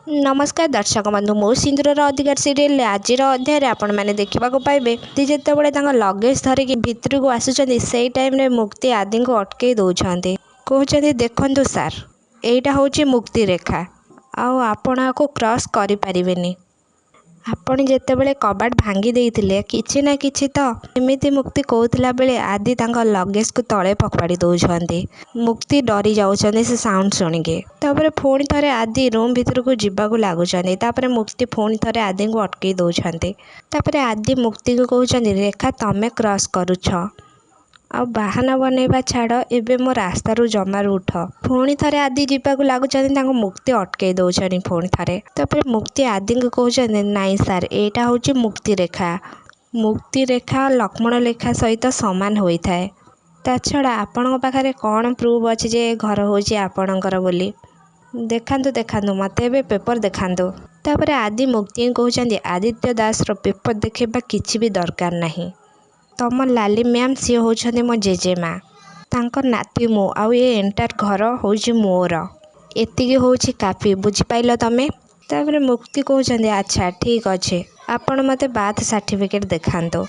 नमस्कार दर्शक बंधु मो सिंदूर अधिकार सीरियल आज अध्याय आपण मैंने देखा पाइबे जिते लगेज धरिकी भितर को आसुँच से टाइम मुक्ति आदि को अटकई दौरान कहते देखु सार एटा हूँ मुक्ति रेखा आपण को क्रॉस करें आपण जितेबाला कबाट भांगी देते किसी ना कि तो एमती मुक्ति कहला बेले आदि लगेज को तले पकड़ी दौरान मुक्ति डरी जाऊँच से साउंड शुणिके पुणी थे आदि रूम भितर को जीवाक लगुच मुक्ति पुणी थे आदि को अटकई दौरान आदि मुक्ति को कहते रेखा तमें क्रॉस करुछ आ बाहाना बनैबा छाड़ एबे मो रास्तारू जमारू उठ पुणी थे आदि जीवाक लगुच मुक्ति अटकई दौरान पुणी थे मुक्ति आदि को कहते नाई सार एटा हूँ मुक्ति रेखा लक्ष्मण रेखा सहित सामान होता है ता छड़ा आपण पाखे कौन प्रूफ अच्छे जे घर हूँ आपणकर बोली देखांतु देखांतु मत ए पेपर देखांतु तापर आदि मुक्ति कहते आदित्य दास पेपर देखा किसी भी दरकार नहीं तम लाली मैम सी होती मो जेजेमा तांकर नाती मु आउ ये एंटायर घर हूँ मोर एतिकी हूँ काफी बुझिपाइल तमें तापर मुक्ति कहते अच्छा ठीक अच्छे आपण मत बाथ सर्टिफिकेट देखांतु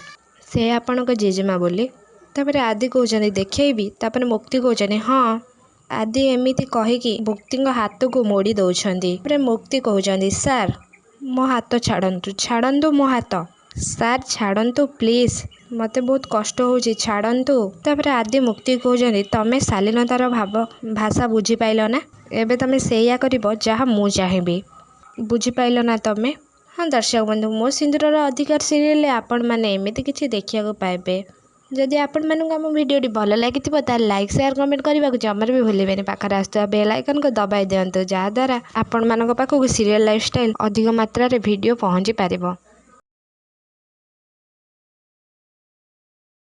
से आपण को जेजेमा बोली तापर आदि कहते देखी तापर मुक्ति कहते हाँ आदि एमती कहीकि मुक्ति हाथ को मोड़ी दौरान मुक्ति कहते सार मो हाथ छाड़ू छाड़ू मो हाथ सार छाड़ू प्लीज मते बहुत कष्ट हो छाड़ू तापर आदि मुक्ति कहते तमें शालीनतार भाषा बुझिपाइल ना एबे तमें सेया करिबो जहाँ मु चाहिए बुझिपाइल ना तमें। हाँ दर्शक बंधु मो सिंदूर अधिकार सीरियल आपण मैंने एमती किसी देखा पाइबे जदि आपण मानक आम भिडियोटी भल लगी लाइक शेयर कमेंट करने को जमार भी भूलें पाखे आसुवा बेल आइकन को दबाई दिंतु जहाँद्वारा आपण मानक पाखक सीरियल लाइफस्टाइल अधिक मात्रा रे वीडियो पहुँची पारिबो।